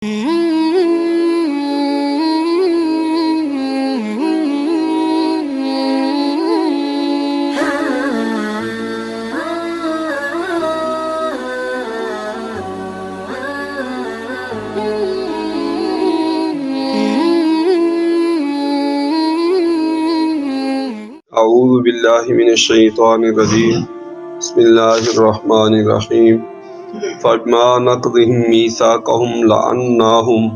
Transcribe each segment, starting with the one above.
اعوذ باللہ من الشیطان الرجیم بسم اللہ الرحمن الرحیم فبما نقضهم میثاقهم لعناہم،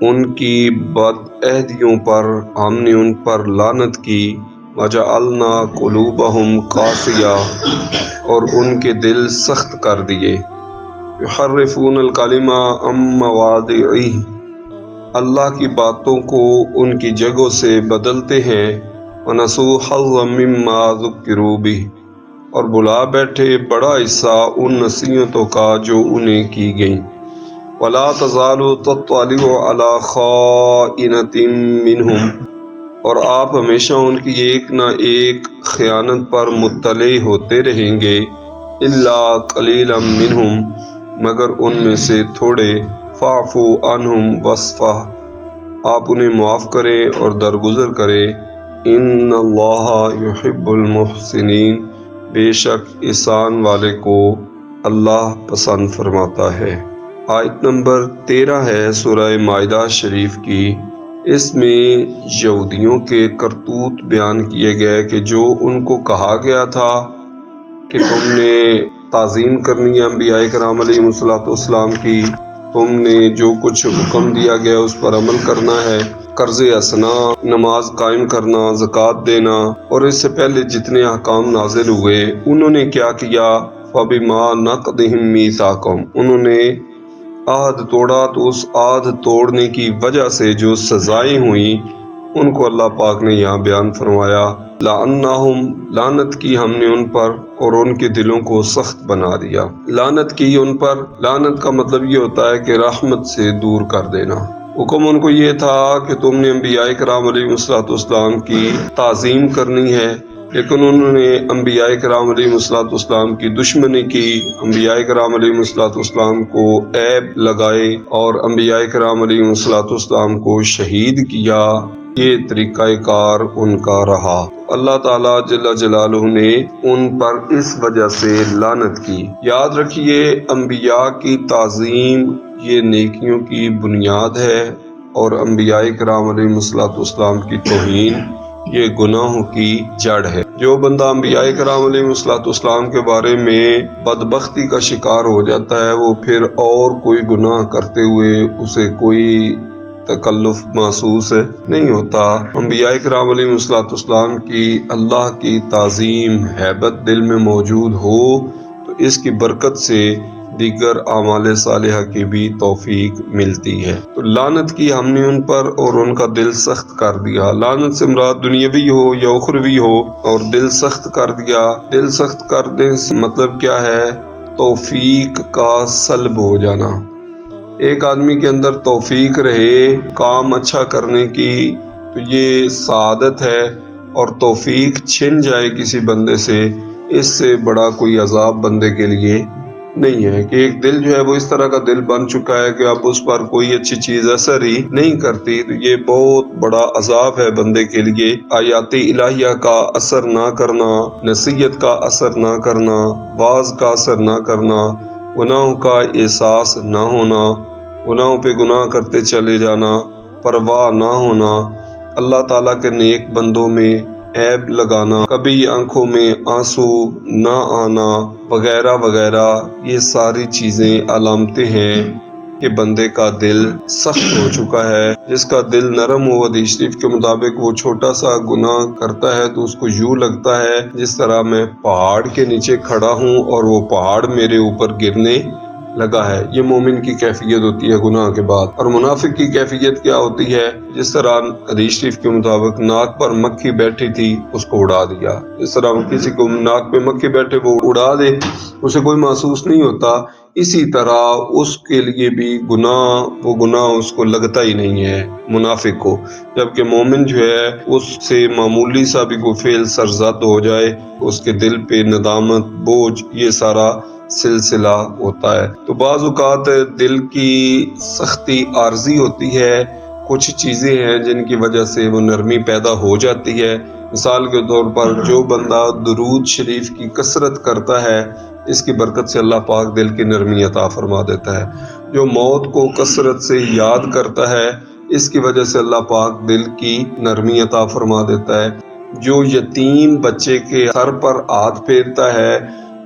ان کی بد عہدیوں پر ہم نے ان پر لعنت کی، وجعلنا قلوبہم قاسیہ، اور ان کے دل سخت کر دیے، یحرفون الکلم عن مواضعہ، اللہ کی باتوں کو ان کی جگہوں سے بدلتے ہیں، وَنَسُوا حَظًّا مِّمَّا ذُكِّرُوا بِهِ، اور بلا بیٹھے بڑا حصہ ان نصیحتوں کا جو انہیں کی گئیں، وَلَا تَزَالُ تَطَّلِعُ عَلَىٰ خَائِنَةٍ مِّنْهُمْ، اور آپ ہمیشہ ان کی ایک نہ ایک خیانت پر مطلع ہوتے رہیں گے، إِلَّا قَلِيلًا مِّنْهُمْ، مگر ان میں سے تھوڑے، فَاعْفُوا عَنْهُمْ وَاصْفَحْ، آپ انہیں معاف کریں اور درگزر کریں، ان اللہ یحب المحسنین، بے شک احسان والے کو اللہ پسند فرماتا ہے۔ آیت نمبر 13 ہے سورہ مائدہ شریف کی۔ اس میں یہودیوں کے کرتوت بیان کیے گئے کہ جو ان کو کہا گیا تھا کہ تم نے تعظیم کرنی ہے انبیاء کرام علیہ السلام کی، تم نے جو کچھ حکم دیا گیا اس پر عمل کرنا ہے، قرض حسنہ، نماز قائم کرنا، زکوٰۃ دینا، اور اس سے پہلے جتنے احکام نازل ہوئے، انہوں نے کیا کیا؟ فَبِمَا نَقْضِهِم مِّيثَاقَهُمْ، انہوں نے عہد توڑا، تو اس عہد توڑنے کی وجہ سے جو سزائیں ہوئیں ان کو اللہ پاک نے یہاں بیان فرمایا، لَعَنَّاهُمْ، لعنت کی ہم نے ان پر اور ان کے دلوں کو سخت بنا دیا۔ لعنت کی ان پر، لعنت کا مطلب یہ ہوتا ہے کہ رحمت سے دور کر دینا۔ حکم ان کو یہ تھا کہ تم نے انبیاء کرام علیہ السلام کی تعظیم کرنی ہے، لیکن انہوں نے انبیاء کرام علیہ السلام کی دشمنی کی، انبیاء کرام علیہ السلام کو عیب لگائے اور انبیاء کرام علیہ السلام کو شہید کیا، یہ طریقہ کار ان کا رہا۔ اللہ تعالیٰ جل جلالہ نے ان پر اس وجہ سے لعنت کی۔ یاد رکھیے، انبیاء کی تعظیم یہ نیکیوں کی بنیاد ہے، اور انبیاء کرام علیہ السلام کی توہین یہ گناہوں کی جڑ ہے۔ جو بندہ انبیاء کرام علیہ السلام کے بارے میں بدبختی کا شکار ہو جاتا ہے، وہ پھر اور کوئی گناہ کرتے ہوئے اسے کوئی تکلف محسوس نہیں ہوتا۔ انبیاء کرام علیہ السلام کی اللہ کی تعظیم، ہیبت دل میں موجود ہو تو اس کی برکت سے دیگر اعمال صالحہ کی بھی توفیق ملتی ہے۔ تو لعنت کی ہم نے ان پر اور ان کا دل سخت کر دیا۔ لعنت سے مراد دنیاوی ہو یا اخروی ہو، اور دل سخت کر دیا، دل سخت کرنے سے مطلب کیا ہے؟ توفیق کا سلب ہو جانا۔ ایک آدمی کے اندر توفیق رہے کام اچھا کرنے کی تو یہ سعادت ہے، اور توفیق چھن جائے کسی بندے سے، اس سے بڑا کوئی عذاب بندے کے لیے نہیں ہے کہ ایک دل جو ہے وہ اس طرح کا دل بن چکا ہے کہ اب اس پر کوئی اچھی چیز اثر ہی نہیں کرتی، تو یہ بہت بڑا عذاب ہے بندے کے لیے۔ آیات الہیہ کا اثر نہ کرنا، نصیحت کا اثر نہ کرنا، واعظ کا اثر نہ کرنا، گناہوں کا احساس نہ ہونا، گناہوں پہ گناہ کرتے چلے جانا، پرواہ نہ ہونا، اللہ تعالیٰ کے نیک بندوں میں عیب لگانا، کبھی آنکھوں میں آنسو نہ آنا، وغیرہ وغیرہ، یہ ساری چیزیں علامتیں ہیں کہ بندے کا دل سخت ہو چکا ہے۔ جس کا دل نرم ہو، حدیث شریف کے مطابق، وہ چھوٹا سا گناہ کرتا ہے تو اس کو یوں لگتا ہے جس طرح میں پہاڑ کے نیچے کھڑا ہوں اور وہ پہاڑ میرے اوپر گرنے لگا ہے۔ یہ مومن کی کیفیت ہوتی ہے گناہ کے بعد۔ اور منافق کی کیفیت کیا ہوتی ہے؟ جس طرح حدیث شریف کے مطابق ناک پر مکھی بیٹھی تھی، اس کو اڑا دیا۔ جس طرح کسی کو ناک پہ مکھی بیٹھے وہ اڑا دے، اسے کوئی محسوس نہیں ہوتا، اسی طرح اس کے لیے بھی وہ گناہ اس کو لگتا ہی نہیں ہے منافق کو۔ جبکہ مومن جو ہے اس سے معمولی سا بھی کوئی فعل سرزد ہو جائے، اس کے دل پہ ندامت، بوجھ، یہ سارا سلسلہ ہوتا ہے۔ تو بعض اوقات دل کی سختی عارضی ہوتی ہے، کچھ چیزیں ہیں جن کی وجہ سے وہ نرمی پیدا ہو جاتی ہے۔ مثال کے طور پر جو بندہ درود شریف کی کثرت کرتا ہے، اس کی برکت سے اللہ پاک دل کی نرمی عطا فرما دیتا ہے۔ جو موت کو کثرت سے یاد کرتا ہے، اس کی وجہ سے اللہ پاک دل کی نرمی عطا فرما دیتا ہے۔ جو یتیم بچے کے سر پر ہاتھ پھیرتا ہے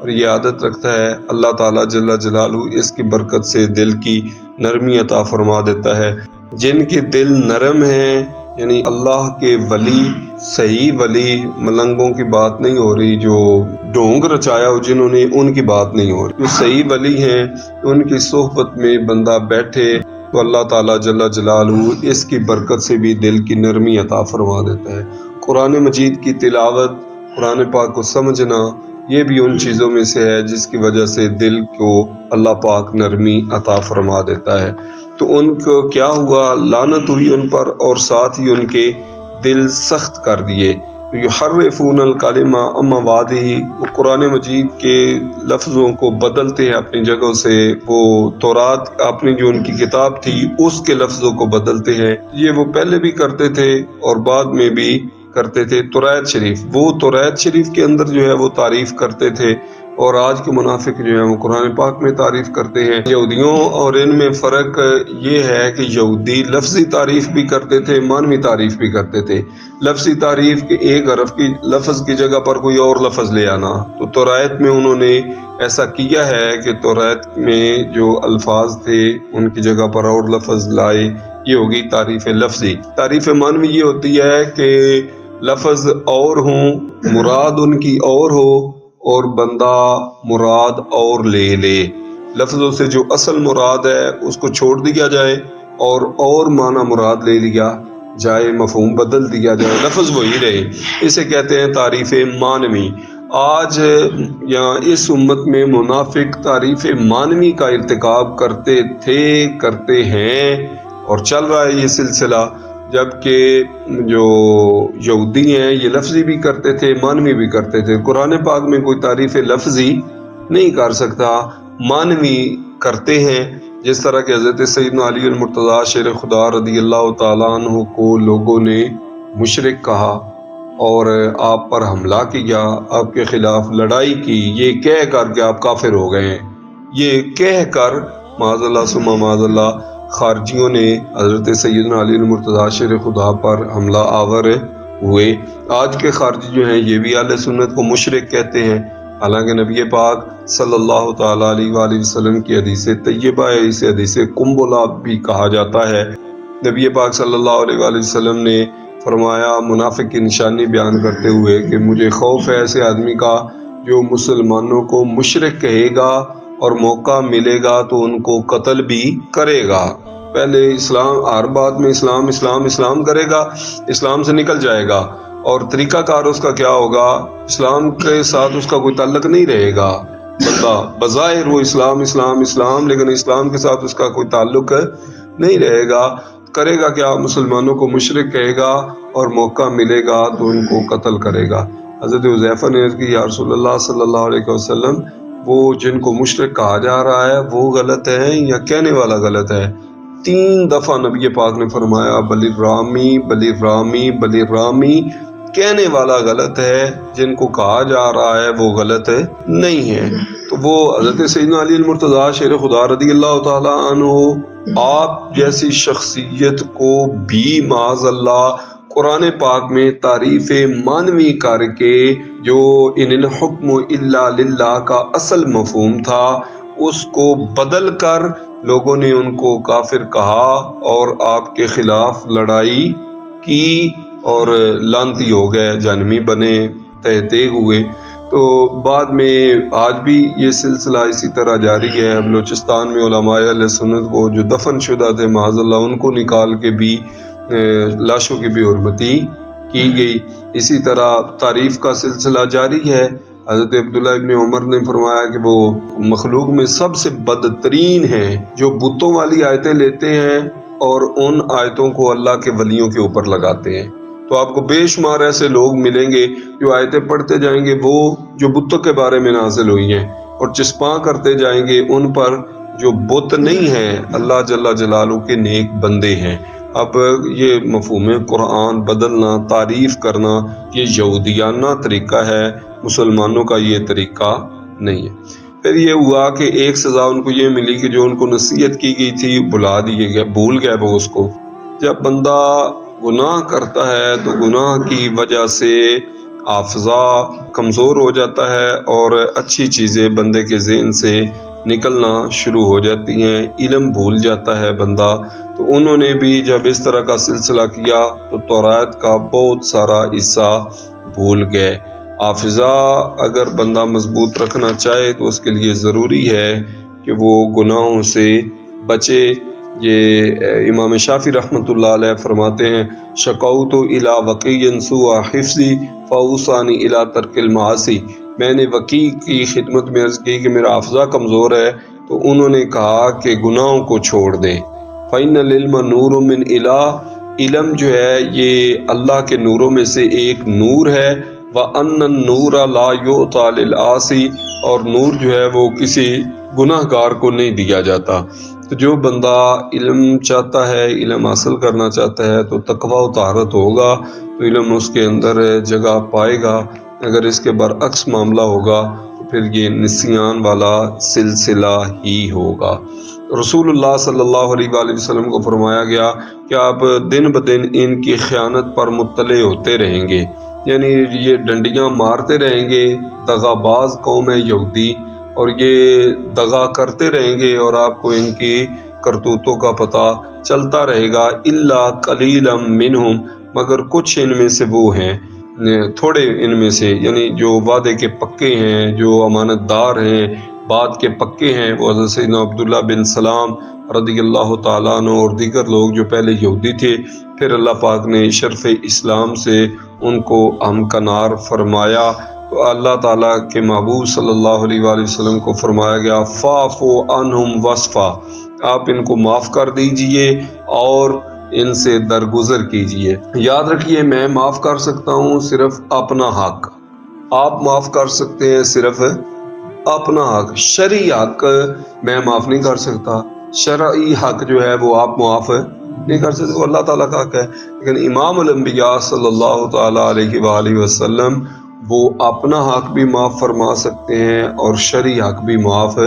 اور یہ عادت رکھتا ہے، اللہ تعالیٰ جل جلالہ اس کی برکت سے دل کی نرمی عطا فرما دیتا ہے۔ جن کے دل نرم ہیں، یعنی اللہ کے ولی، صحیح ولی، ملنگوں کی بات نہیں ہو رہی، جو ڈھونگ رچایا ہو جنہوں نے، ان کی بات نہیں ہو رہی، جو صحیح ولی ہیں ان کی صحبت میں بندہ بیٹھے تو اللہ تعالیٰ جل جلالہ اس کی برکت سے بھی دل کی نرمی عطا فرما دیتا ہے۔ قرآن مجید کی تلاوت، قرآن پاک کو سمجھنا، یہ بھی ان چیزوں میں سے ہے جس کی وجہ سے دل کو اللہ پاک نرمی عطا فرما دیتا ہے۔ تو ان کو کیا ہوا؟ لعنت ہوئی ان پر، اور ساتھ ہی ان کے دل سخت کر دیے۔ یحرفون الکلم عن مواضعہ، وہ قرآن مجید کے لفظوں کو بدلتے ہیں اپنی جگہوں سے، وہ تورات اپنی جو ان کی کتاب تھی اس کے لفظوں کو بدلتے ہیں۔ یہ وہ پہلے بھی کرتے تھے اور بعد میں بھی کرتے تھے۔ توریت شریف، وہ توریت شریف کے اندر جو ہے وہ تعریف کرتے تھے، اور آج کے منافق جو ہیں وہ قرآن پاک میں تعریف کرتے ہیں۔ یہودیوں اور ان میں فرق یہ ہے کہ یہودی لفظی تعریف بھی کرتے تھے، معنوی تعریف بھی کرتے تھے۔ لفظی تعریف کے ایک حرف کی لفظ کی جگہ پر کوئی اور لفظ لے آنا، تو توریت میں انہوں نے ایسا کیا ہے کہ توریت میں جو الفاظ تھے ان کی جگہ پر اور لفظ لائے۔ یہ ہوگی تعریف لفظی۔ تعریف معنوی یہ ہوتی ہے کہ لفظ اور ہوں، مراد ان کی اور ہو، اور بندہ مراد اور لے لفظوں سے جو اصل مراد ہے اس کو چھوڑ دیا جائے اور معنی مراد لے لیا جائے، مفہوم بدل دیا جائے، لفظ وہی رہے، اسے کہتے ہیں تعریف معنوی۔ آج یہاں اس امت میں منافق تعریف معنوی کا ارتکاب کرتے تھے، کرتے ہیں، اور چل رہا ہے یہ سلسلہ، جبکہ جو یہودی ہیں یہ لفظی بھی کرتے تھے، معنوی بھی کرتے تھے۔ قرآن پاک میں کوئی تعریف لفظی نہیں کر سکتا، معنوی کرتے ہیں۔ جس طرح کہ حضرت سیدنا علی المرتضیٰ شیر خدا رضی اللہ تعالیٰ عنہ کو لوگوں نے مشرک کہا اور آپ پر حملہ کیا، آپ کے خلاف لڑائی کی، یہ کہہ کر کہ آپ کافر ہو گئے ہیں، یہ کہہ کر معاذ اللہ ثم معاذ اللہ خارجیوں نے حضرت سیدنا علی المرتضیٰ شیر خدا پر حملہ آور ہوئے۔ آج کے خارجی جو ہیں یہ بھی اہل سنت کو مشرک کہتے ہیں، حالانکہ نبی پاک صلی اللہ تعالیٰ علیہ وآلہ وسلم کی حدیث طیبہ ہے، اسے حدیث قنبلہ بھی کہا جاتا ہے۔ نبی پاک صلی اللہ علیہ وآلہ وسلم نے فرمایا منافق کی نشانی بیان کرتے ہوئے کہ مجھے خوف ہے ایسے آدمی کا جو مسلمانوں کو مشرک کہے گا اور موقع ملے گا تو ان کو قتل بھی کرے گا۔ پہلے اسلام، ہر بات میں اسلام اسلام اسلام کرے گا، اسلام سے نکل جائے گا، اور طریقہ کار اس کا کیا ہوگا؟ اسلام کے ساتھ اس کا کوئی تعلق نہیں رہے گا۔ بندہ بظاہر وہ اسلام اسلام اسلام، لیکن اسلام کے ساتھ اس کا کوئی تعلق نہیں رہے گا۔ کرے گا کیا؟ مسلمانوں کو مشرک کہے گا اور موقع ملے گا تو ان کو قتل کرے گا۔ حضرت حذیفہ نے عرض کی یا رسول اللہ صلی اللہ علیہ وسلم، وہ جن کو مشرک کہا جا رہا ہے وہ غلط ہے یا کہنے والا غلط ہے؟ 3 دفعہ نبی پاک نے فرمایا بلی رامی بلی رامی بلی رامی، کہنے والا غلط ہے، جن کو کہا جا رہا ہے وہ غلط نہیں ہے۔ تو وہ حضرت سیدنا علی المرتضیٰ شیر خدا رضی اللہ تعالیٰ عنہ، آپ جیسی شخصیت کو بھی معاذ اللہ قرآن پاک میں تعریف معنوی کر کے جو ان الحکم الا للہ کا اصل مفہوم تھا اس کو بدل کر لوگوں نے ان کو کافر کہا اور آپ کے خلاف لڑائی کی اور لعنتی ہو گئے، جہنمی بنے، تہتے ہوئے۔ تو بعد میں آج بھی یہ سلسلہ اسی طرح جاری ہے۔ بلوچستان میں علماء اہل سنت کو جو دفن شدہ تھے معاذ اللہ، ان کو نکال کے بھی لاشوں کی بے حرمتی کی گئی۔ اسی طرح تعریف کا سلسلہ جاری ہے۔ حضرت عبداللہ ابن عمر نے فرمایا کہ وہ مخلوق میں سب سے بدترین ہیں جو بتوں والی آیتیں لیتے ہیں اور ان آیتوں کو اللہ کے ولیوں کے اوپر لگاتے ہیں۔ تو آپ کو بے شمار ایسے لوگ ملیں گے جو آیتیں پڑھتے جائیں گے وہ جو بتوں کے بارے میں نازل ہوئی ہیں، اور چسپاں کرتے جائیں گے ان پر جو بت نہیں ہیں، اللہ جل جلالہ کے نیک بندے ہیں۔ اب یہ مفہوم قرآن بدلنا، تعریف کرنا، یہ یہودیانہ طریقہ ہے، مسلمانوں کا یہ طریقہ نہیں ہے۔ پھر یہ ہوا کہ ایک سزا ان کو یہ ملی کہ جو ان کو نصیحت کی گئی تھی بھلا دیے گئے، بھول گئے وہ اس کو۔ جب بندہ گناہ کرتا ہے تو گناہ کی وجہ سے حافظہ کمزور ہو جاتا ہے اور اچھی چیزیں بندے کے ذہن سے نکلنا شروع ہو جاتی ہیں، علم بھول جاتا ہے بندہ۔ تو انہوں نے بھی جب اس طرح کا سلسلہ کیا تو توراۃ کا بہت سارا حصہ بھول گئے۔ حافظہ اگر بندہ مضبوط رکھنا چاہے تو اس کے لیے ضروری ہے کہ وہ گناہوں سے بچے۔ یہ امام شافعی رحمۃ اللہ علیہ فرماتے ہیں، شکوت الی وقی سوء حفظی فاوصانی الی ترک المعاصی۔ میں نے وکیع کی خدمت میں عرض کی کہ میرا حافظہ کمزور ہے، تو انہوں نے کہا کہ گناہوں کو چھوڑ دے۔ فإن العلم نور من الہ، علم جو ہے یہ اللہ کے نوروں میں سے ایک نور ہے۔ وَأَنَّ النُّورَ لَا يُعْطَى لِلْعَاصِي، اور نور جو ہے وہ کسی گناہ گار کو نہیں دیا جاتا۔ تو جو بندہ علم چاہتا ہے، علم حاصل کرنا چاہتا ہے تو تقویٰ و طہارت ہوگا تو علم اس کے اندر جگہ پائے گا۔ اگر اس کے برعکس معاملہ ہوگا تو پھر یہ نسیان والا سلسلہ ہی ہوگا۔ رسول اللہ صلی اللہ علیہ وآلہ وسلم کو فرمایا گیا کہ آپ دن بدن ان کی خیانت پر مطلع ہوتے رہیں گے، یعنی یہ ڈنڈیاں مارتے رہیں گے، دغا باز قوم ہے یہودی، اور یہ دغا کرتے رہیں گے اور آپ کو ان کی کرتوتوں کا پتہ چلتا رہے گا۔ الا قلیلا منہم، مگر کچھ ان میں سے وہ ہیں، تھوڑے ان میں سے، یعنی جو وعدے کے پکے ہیں، جو امانت دار ہیں، بات کے پکے ہیں، وہ حضرت سیدنا عبداللہ بن سلام رضی اللہ تعالیٰ عنہ اور دیگر لوگ جو پہلے یہودی تھے، پھر اللہ پاک نے شرف اسلام سے ان کو ہمکنار فرمایا۔ تو اللہ تعالیٰ کے محبوب صلی اللہ علیہ وآلہ وسلم کو فرمایا گیا فَاعْفُوا عَنْهُمْ وَاصْفَحُوا، آپ ان کو معاف کر دیجئے اور ان سے درگزر کیجئے۔ یاد رکھیے، میں معاف کر سکتا ہوں صرف اپنا حق، آپ معاف کر سکتے ہیں صرف اپنا حق، شرعی حق میں معاف نہیں کر سکتا، شرعی حق جو ہے وہ آپ معاف نہیں کر سکتے، وہ اللہ تعالیٰ کا حق ہے۔ لیکن امام الانبیاء صلی اللہ تعالیٰ علیہ وآلہ وسلم وہ اپنا حق بھی معاف فرما سکتے ہیں اور شرعی حق بھی معاف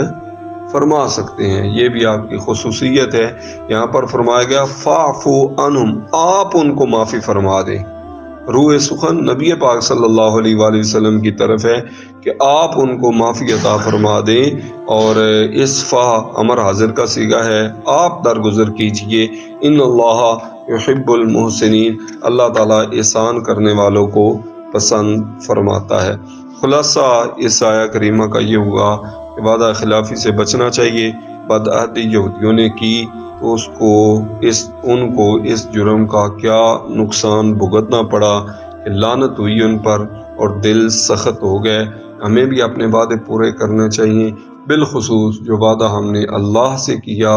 فرما سکتے ہیں، یہ بھی آپ کی خصوصیت ہے۔ یہاں پر فرمایا گیا فَاعْفُوا عَنْهُمْ، آپ ان کو معافی فرما دیں۔ روح سخن نبی پاک صلی اللہ علیہ وآلہ وسلم کی طرف ہے کہ آپ ان کو معافی عطا فرما دیں، اور اصفح امر حاضر کا صیغہ ہے، آپ درگزر کیجئے۔ ان اللہ یحب المحسنین، اللہ تعالیٰ احسان کرنے والوں کو پسند فرماتا ہے۔ خلاصہ اس آیہ کریمہ کا یہ ہوا کہ وعدہ خلافی سے بچنا چاہیے۔ بدعہدی یہودیوں نے کی تو ان کو اس جرم کا کیا نقصان بھگتنا پڑا کہ لعنت ہوئی ان پر اور دل سخت ہو گئے۔ ہمیں بھی اپنے وعدے پورے کرنے چاہیے، بالخصوص جو وعدہ ہم نے اللہ سے کیا،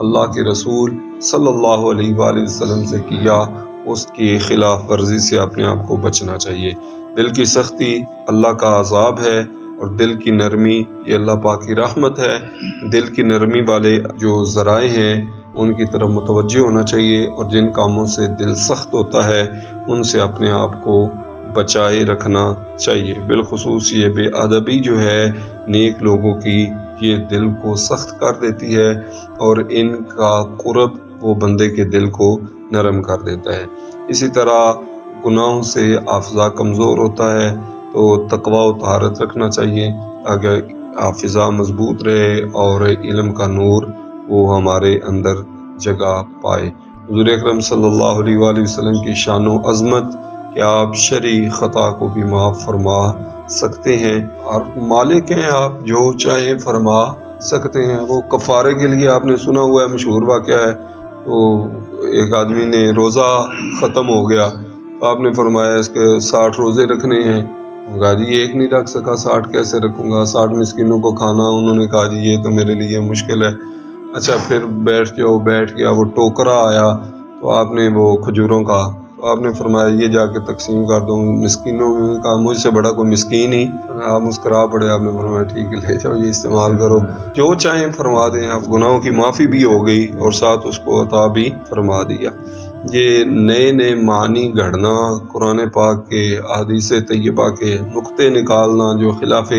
اللہ کے رسول صلی اللہ علیہ وآلہ وسلم سے کیا، اس کی خلاف ورزی سے اپنے آپ کو بچنا چاہیے۔ دل کی سختی اللہ کا عذاب ہے اور دل کی نرمی یہ اللہ پاک کی رحمت ہے۔ دل کی نرمی والے جو ذرائع ہیں ان کی طرف متوجہ ہونا چاہیے، اور جن کاموں سے دل سخت ہوتا ہے ان سے اپنے آپ کو بچائے رکھنا چاہیے۔ بالخصوص یہ بے ادبی جو ہے نیک لوگوں کی، یہ دل کو سخت کر دیتی ہے، اور ان کا قرب وہ بندے کے دل کو نرم کر دیتا ہے۔ اسی طرح گناہوں سے حافظہ کمزور ہوتا ہے تو تقویٰ و طہارت رکھنا چاہیے تاکہ حافظہ مضبوط رہے اور علم کا نور وہ ہمارے اندر جگہ پائے۔ حضور اکرم صلی اللہ علیہ وآلہ وسلم کی شان و عظمت کہ آپ شرعی خطا کو بھی معاف فرما سکتے ہیں، اور مالک ہیں آپ، جو چاہے فرما سکتے ہیں۔ وہ کفارے کے لیے آپ نے سنا ہوا ہے، مشہور واقعہ ہے، تو ایک آدمی نے روزہ ختم ہو گیا تو آپ نے فرمایا اس کے 60 روزے رکھنے ہیں۔ کہا جی ایک نہیں رکھ سکا، 60 کیسے رکھوں گا، 60 مسکینوں کو کھانا۔ انہوں نے کہا جی یہ تو میرے لیے مشکل ہے۔ اچھا پھر بیٹھ گیا، وہ ٹوکرا آیا تو آپ نے وہ کھجوروں کا آپ نے فرمایا یہ جا کے تقسیم کر دوں مسکینوں میں. کہا مجھ سے بڑا کوئی مسکین ہی. آپ مسکرا پڑے. آپ نے فرمایا ٹھیک ہے لے جاؤ یہ استعمال کرو جو چاہیں فرما دیں. آپ گناہوں کی معافی بھی ہو گئی اور ساتھ اس کو عطا بھی فرما دیا. یہ نئے نئے معنی گھڑنا قرآن پاک کے احادیث طیبہ کے نقطے نکالنا جو خلاف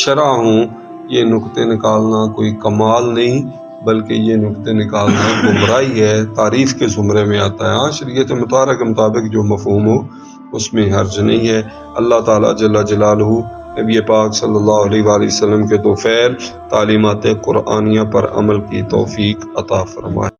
شرع ہوں، یہ نقطے نکالنا کوئی کمال نہیں بلکہ یہ نقطے نکالنا گمراہی ہے، تعریف کے زمرے میں آتا ہے. ہاں شریعت مطہرہ کے مطابق جو مفہوم ہو اس میں حرج نہیں ہے. اللہ تعالیٰ جل جلالہ نبی پاک صلی اللہ علیہ وآلہ وسلم کے تو فعل تعلیمات قرآنیہ پر عمل کی توفیق عطا فرمائے.